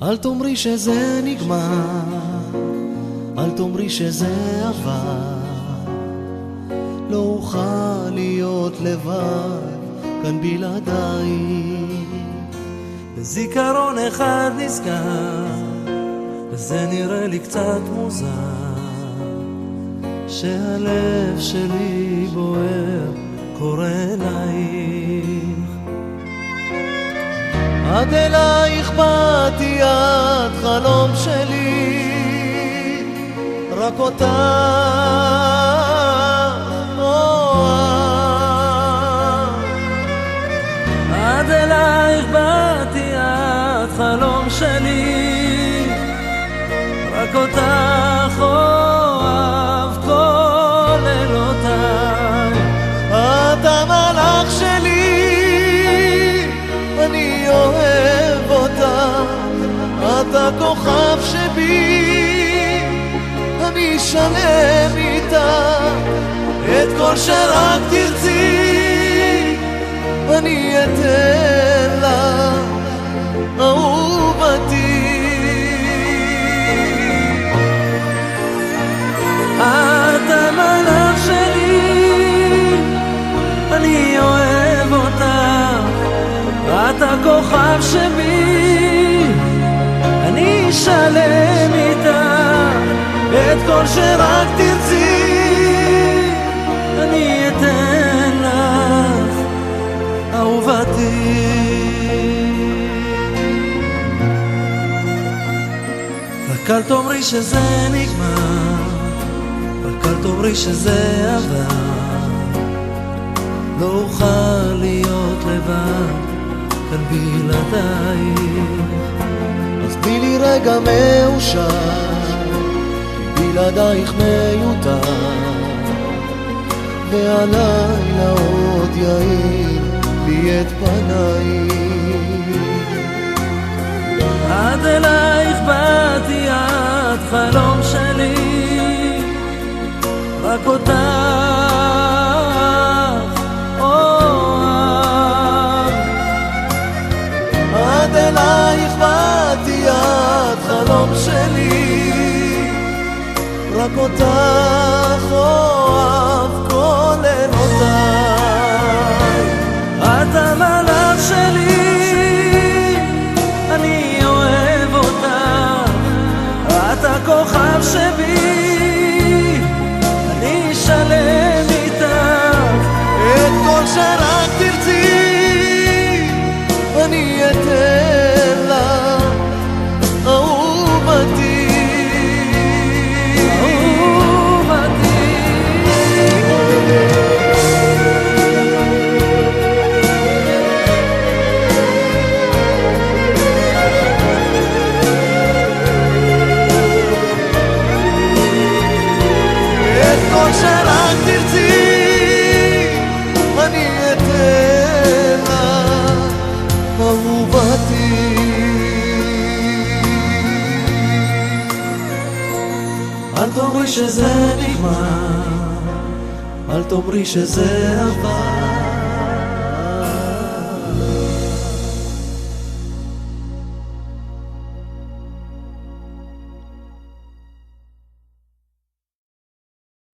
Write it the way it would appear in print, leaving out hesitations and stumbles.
אל תאמרי שזה נגמר, אל תאמרי שזה עבר, לא אוכל להיות לבד כאן בלעדייך. בזיכרון אחד נזכר, וזה נראה לי קצת מוזר, שהלב שלי בוער קורא אלייך. עד אלייך באתי, את חלום שלי, רק אותך אוהב. עד אלייך באתי, את חלום שלי, רק אותך אוהב כל לילותיי. את המלאך שלי, אני אוהב אותך, את הכוכב שבי, אני שלם איתך, את כל שרק תרצי אני אתן לך, אהובתי. את המלאך שלי, אני אוהב אותך, את הכוכב שבי, אני שלם איתך, את כל שרק תרצי אני אתן לך, אהובתי. רק אל תאמרי שזה נגמר, רק אל תאמרי שזה עבר, לא אוכל להיות לבד כאן בלעדייך. אז תני לי רגע מאושר, בלעדייך מיותר, והלילה עוד יאיר לי את פנייך. עד אלייך באתי, את חלום שלי, רק אותך אוהב. עד אלייך באתי, את חלום שלי, רק אותך אוהב כל לילותיי. את המלאך שלי, אני אוהב אותך, את הכוכב שבי, אני שלם איתך, את כל שרק תרצי אני אתן לך, אהובתי. כל שרק תרצי אני אתן לך, אהובתי. אל תאמרי שזה נגמר, אל תאמרי שזה עבר,